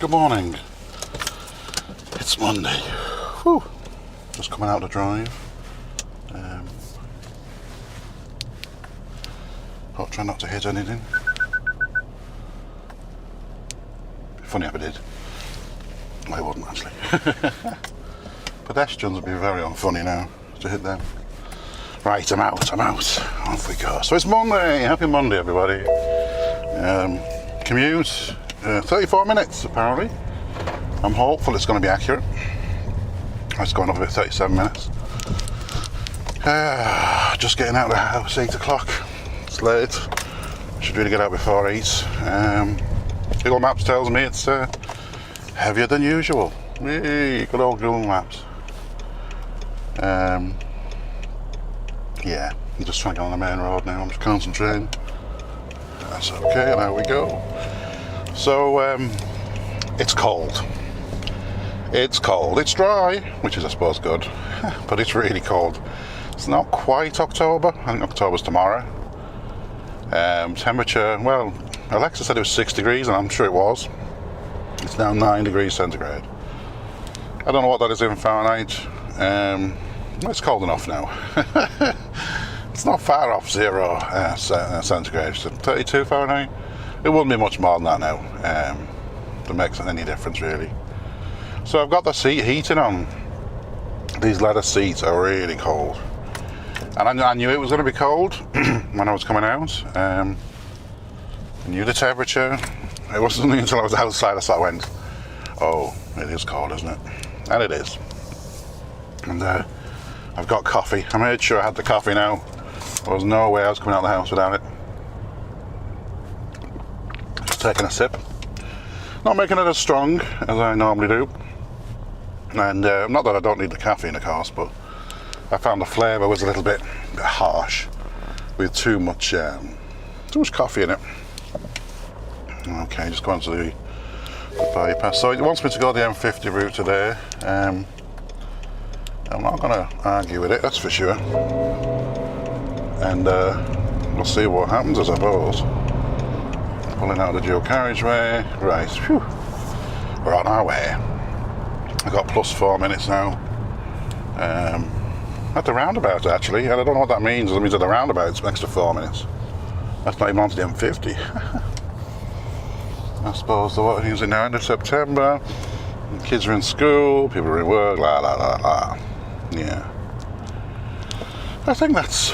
Good morning. It's Monday. Whew. Just coming out to drive. I'll try not to hit anything. Funny if I did. I wouldn't actually. Pedestrians would be very unfunny now to hit them. Right, I'm out. Off we go. So it's Monday. Happy Monday, everybody. Commute, 34 minutes apparently. I'm hopeful it's going to be accurate. It's going up about 37 minutes. Just getting out of the house, 8 o'clock. It's late. Should really get out before 8. Google Maps tells me it's heavier than usual. Yay, good old Google Maps. Yeah, I'm just trying to get on the main road now. I'm just concentrating. That's okay, there we go. So, it's cold. It's cold. It's dry, which is I suppose good, but it's really cold. It's not quite October. I think October's tomorrow. Temperature, well, Alexa said it was 6 degrees, and I'm sure it was. It's now 9 degrees centigrade. I don't know what that is in Fahrenheit. It's cold enough now. It's not far off 0 centigrade. So 32 Fahrenheit. It wouldn't be much more than that now. That makes any difference really. So I've got the seat heating on. These leather seats are really cold. And I knew it was going to be cold when I was coming out. I knew the temperature. It wasn't until I was outside I sort of went, oh, it is cold, isn't it? And it is. And I've got coffee. I made sure I had the coffee now. There was no way I was coming out of the house without it. Just taking a sip. Not making it as strong as I normally do. And not that I don't need the caffeine, of course, but I found the flavour was a little bit harsh with too much coffee in it. Okay, just going to the bypass. So it wants me to go the M50 route today. I'm not going to argue with it, that's for sure. And we'll see what happens, I suppose. Pulling out the dual carriageway. Right, whew. We're on our way. I've got plus 4 minutes now. At the roundabout actually, and I don't know what that means. It means at the roundabout it's an extra 4 minutes. That's not even onto the M50. I suppose the what is it now, end of September. The kids are in school, people are in work, la la la la. Yeah. I think that's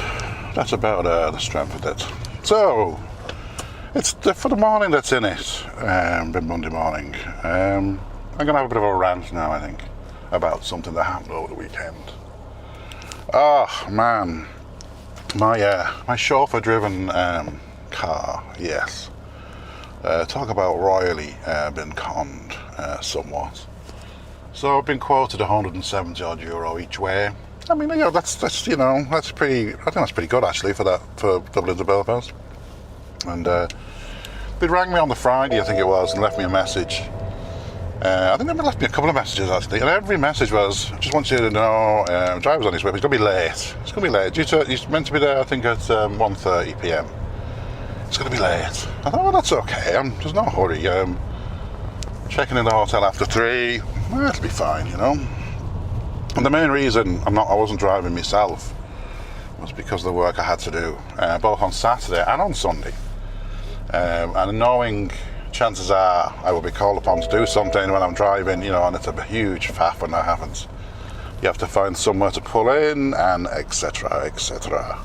about the strength of it. So it's for the morning that's in it, been Monday morning. I'm gonna have a bit of a rant now, I think, about something that happened over the weekend. Oh man, my chauffeur-driven car, yes. Talk about royally been conned somewhat. So I've been quoted 170 odd euro each way. I mean, that's pretty. I think that's pretty good actually for Dublin to Belfast. And they rang me on the Friday, I think it was, and left me a message. I think they left me a couple of messages actually, and every message was, I just want you to know, driver's on his way, but he's going to be late. It's going to be late. He's meant to be there, I think, at 1:30 p.m. It's going to be late. I thought, well, that's okay. There's no hurry. Checking in the hotel after 3. Well, it'll be fine, you know. And the main reason I wasn't driving myself was because of the work I had to do, both on Saturday and on Sunday. And knowing chances are I will be called upon to do something when I'm driving, and it's a huge faff when that happens. You have to find somewhere to pull in, and etc., etc.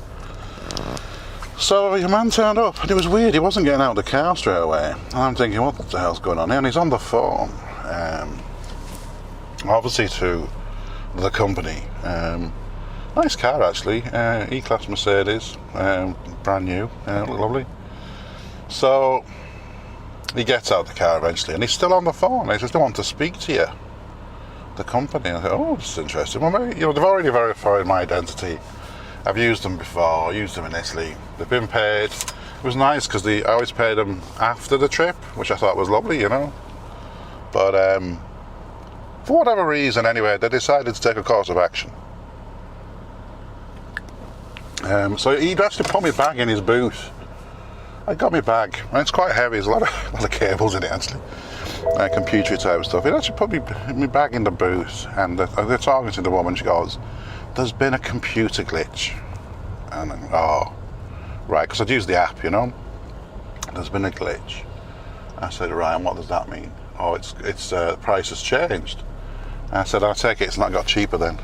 So your man turned up, and it was weird. He wasn't getting out of the car straight away. And I'm thinking, what the hell's going on here? And he's on the phone, obviously to the company. Nice car actually, E-Class Mercedes, brand new, lovely. So he gets out of the car eventually, and he's still on the phone. He says, "I want to speak to you." The company. And I thought, oh, this is interesting. Well, maybe, they've already verified my identity. I've used them before, used them in Italy. They've been paid. It was nice because I always paid them after the trip, which I thought was lovely, But for whatever reason, anyway, they decided to take a course of action. So he'd actually put me back in his boot I got my bag, and it's quite heavy. There's a lot of cables in it, actually. Computer type stuff. It actually put me bag in the boot, and they're talking to the woman. She goes, "There's been a computer glitch." And I'm, oh, right, because I'd used the app, you know. There's been a glitch. I said, right, and what does that mean? Oh, it's the price has changed. I said, I take it it's not got cheaper then.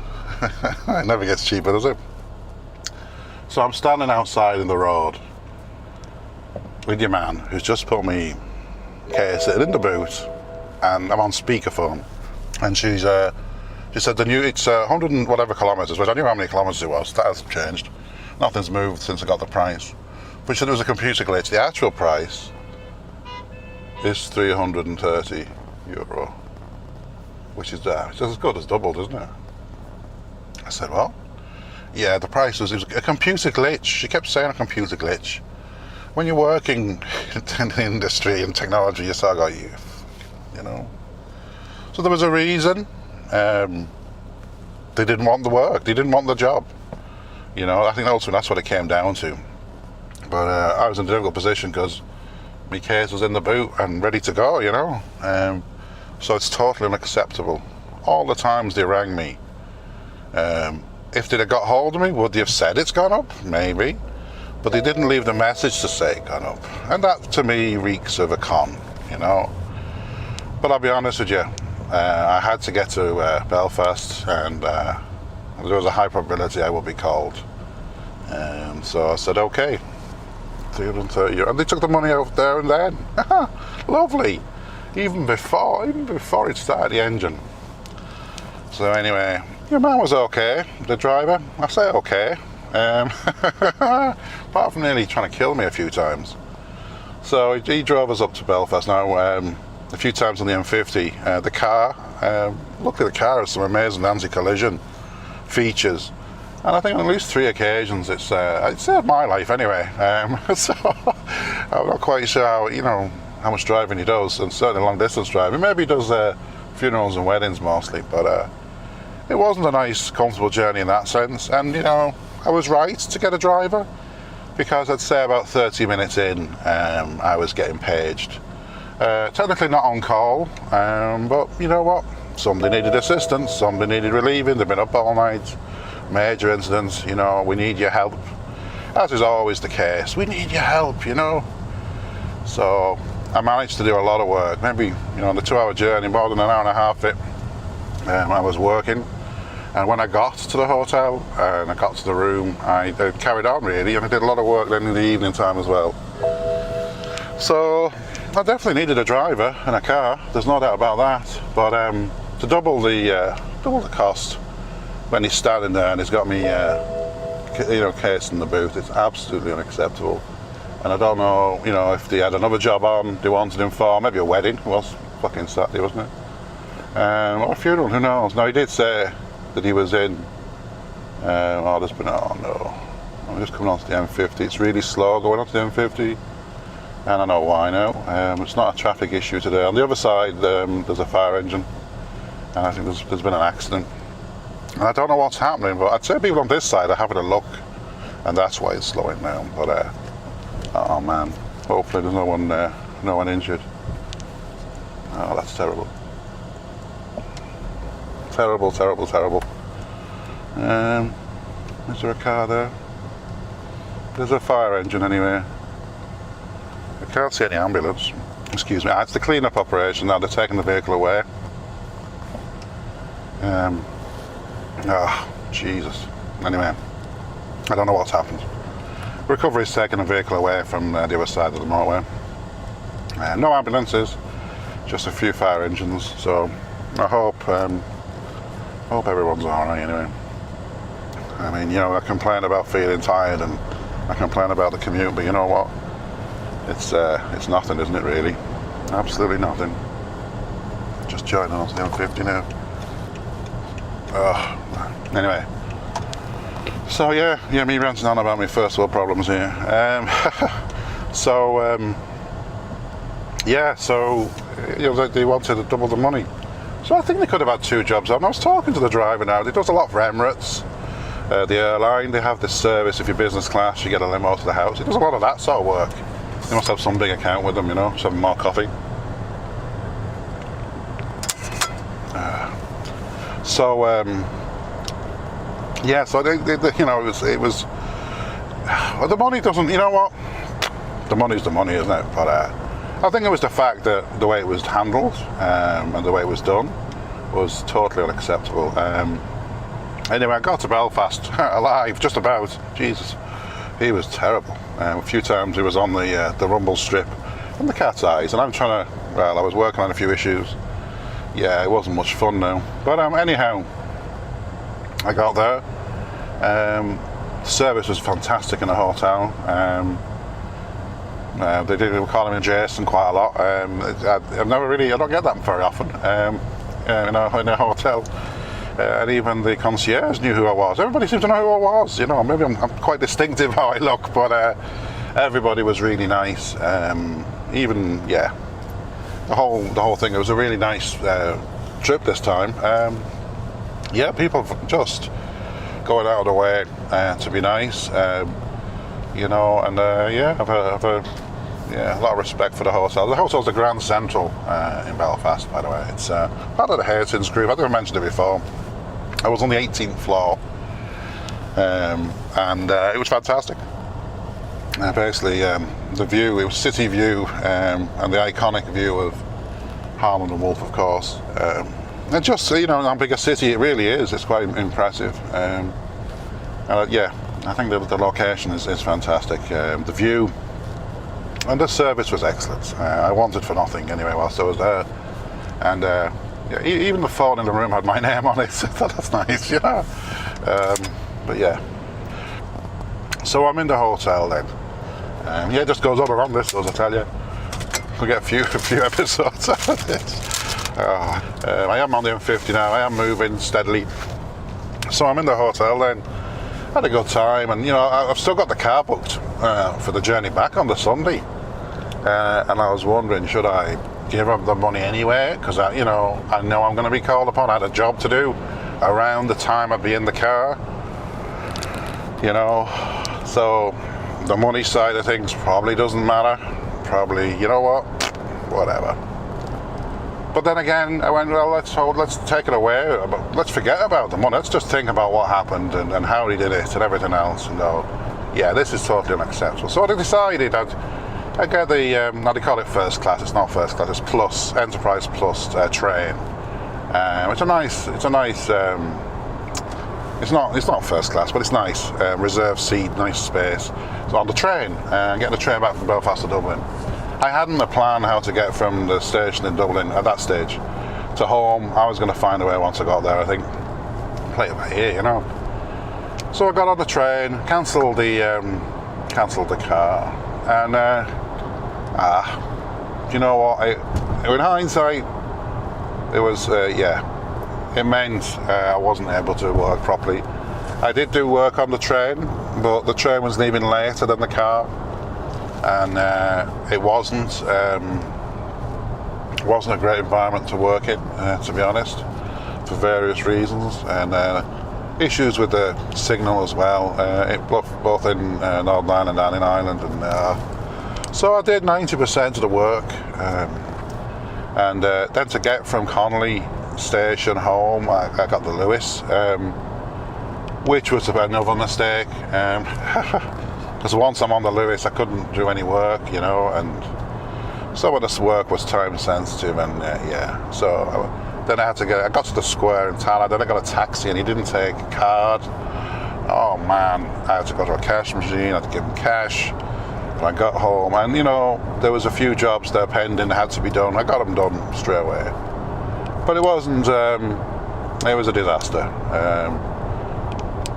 It never gets cheaper, does it? So I'm standing outside in the road with your man who's just put me case in the boot, and I'm on speakerphone, and she said it's 100 and whatever kilometres, which I knew how many kilometres it was. That hasn't changed. Nothing's moved since I got the price. But she said it was a computer glitch. The actual price is €330, which is just as good as doubled, isn't it? I said, well, yeah, the price was a computer glitch. She kept saying a computer glitch. When you're working in the industry and technology, you sort of got you know. So there was a reason. They didn't want the work. They didn't want the job. You know, I think ultimately that's what it came down to. But I was in a difficult position because my case was in the boot and ready to go, you know. So it's totally unacceptable. All the times they rang me, if they'd have got hold of me, would they have said it's gone up? Maybe. But they didn't leave the message to say it gone up. And that, to me, reeks of a con, you know. But I'll be honest with you, I had to get to Belfast, and there was a high probability I would be called. So I said, okay, €330. And they took the money out there and then. Lovely. Even before it started the engine. So anyway, your man was okay, the driver. I say okay. Apart from nearly trying to kill me a few times. So he drove us up to Belfast. Now, a few times on the M50, the car, luckily the car has some amazing anti-collision features. And I think on at least 3 occasions it's saved my life anyway. So I'm not quite sure how much driving he does, and certainly long distance driving. Maybe he does funerals and weddings mostly, but it wasn't a nice, comfortable journey in that sense. And I was right to get a driver, because I'd say about 30 minutes in, I was getting paged. Technically not on call, but you know what? Somebody needed assistance, somebody needed relieving, they've been up all night, major incidents, we need your help. As is always the case, we need your help, So I managed to do a lot of work, maybe, on the 2-hour journey, more than an hour and a half I was working. And when I got to the hotel and I got to the room, I carried on really, and I did a lot of work then in the evening time as well. So I definitely needed a driver and a car, there's no doubt about that. But to double the cost when he's standing there and he's got me case in the boot, it's absolutely unacceptable. And I don't know, if they had another job on they wanted him for, maybe a wedding. It was fucking Saturday, wasn't it? Or a funeral, who knows? No, he did say that he was in. I'm just coming onto the M50. It's really slow going onto the M50, and I know why now. It's not a traffic issue today. On the other side, there's a fire engine, and I think there's been an accident. And I don't know what's happening, but I'd say people on this side are having a look, and that's why it's slowing down. But oh man, hopefully there's no one injured. Oh, that's terrible. Terrible, terrible, terrible. Is there a car there? There's a fire engine anyway. I can't see any ambulance. Excuse me. It's the clean-up operation now. They're taking the vehicle away. Jesus. Anyway, I don't know what's happened. Recovery's taking the vehicle away from the other side of the motorway. No ambulances, just a few fire engines. So I hope everyone's alright anyway. I mean, I complain about feeling tired and I complain about the commute, but you know what? It's nothing, isn't it, really? Absolutely nothing. Just joining onto the M50 now. Anyway. So yeah, me ranting on about my first world problems here. They wanted to double the money. So I think they could have had 2 jobs on. I was talking to the driver now. He does a lot for Emirates, the airline. They have this service, if you're business class, you get a limo to the house. He does a lot of that sort of work. They must have some big account with them, you know, some more coffee. Yeah, so they, you know, it was well, the money doesn't, you know what, the money's the money, isn't it? But I think it was the fact that the way it was handled and the way it was done was totally unacceptable. Anyway, I got to Belfast alive, just about. Jesus, he was terrible. A few times he was on the rumble strip and the cat's eyes, and I'm trying to, well, I was working on a few issues. Yeah, it wasn't much fun now. But anyhow, I got there. The service was fantastic in the hotel. They were calling me Jason quite a lot. I've never really, I don't get that very often in a hotel. And even the concierge knew who I was. Everybody seemed to know who I was. You know, maybe I'm quite distinctive how I look, but everybody was really nice. Even, yeah, the whole thing. It was a really nice trip this time. Yeah, people just going out of the way to be nice, you know, and yeah, have a lot of respect for the hotel. The hotel's the Grand Central in Belfast, by the way. It's part of the Hareton's Group. I think I mentioned it before. I was on the 18th floor, and it was fantastic. Basically, the view, it was city view, and the iconic view of Harland and Wolff, of course. And just, you know, how big a city it really is. It's quite impressive. And yeah, I think the location is fantastic. The view and the service was excellent. I wanted for nothing anyway whilst I was there. And yeah, even the phone in the room had my name on it. So I thought that's nice, you know. But yeah. So I'm in the hotel then. Yeah, it just goes on around this, as I tell you. We'll get a few episodes out of this. I am on the M50 now. I am moving steadily. So I'm in the hotel then. Had a good time, and you know, I've still got the car booked for the journey back on the Sunday. And I was wondering, should I give up the money anyway? Because I know I'm going to be called upon. I had a job to do around the time I'd be in the car. You know, so the money side of things probably doesn't matter. Probably, you know what, whatever. But then again, I went, well, let's take it away. Let's forget about the money. Let's just think about what happened and how he did it and everything else. And yeah, this is totally unacceptable. So I decided I'd get the, now they call it first class. It's not first class. It's Plus, Enterprise Plus train. It's a nice. It's not first class, but it's nice. Reserved seat, nice space. So on the train, getting the train back from Belfast to Dublin. I hadn't a plan how to get from the station in Dublin at that stage to home. I was going to find a way once I got there, I think. Play it by ear, you know. So I got on the train, cancelled the car, and do you know what? In hindsight, it was yeah. It meant I wasn't able to work properly. I did do work on the train, but the train was leaving later than the car, and it wasn't a great environment to work in, to be honest, for various reasons, and issues with the signal as well, both in Northern Ireland and in Ireland, and so I did 90% of the work, and then to get from Connolly station home, I got the Lewis, which was another mistake, because once I'm on the Lewis I couldn't do any work, you know, and some of this work was time sensitive, and yeah, so then I got to the square in Tallaght, then I got a taxi and he didn't take a card. Oh man, I had to go to a cash machine, I had to give him cash. And I got home, and you know, there was a few jobs there pending that had to be done. I got them done straight away. But it wasn't, it was a disaster.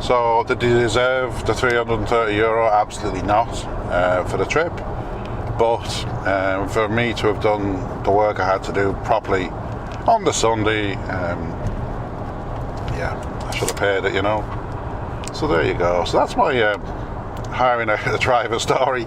So did he deserve the €330? Absolutely not for the trip. But for me to have done the work I had to do properly on the Sunday, yeah, I should have paid it, you know. So there you go. So that's my hiring a driver story.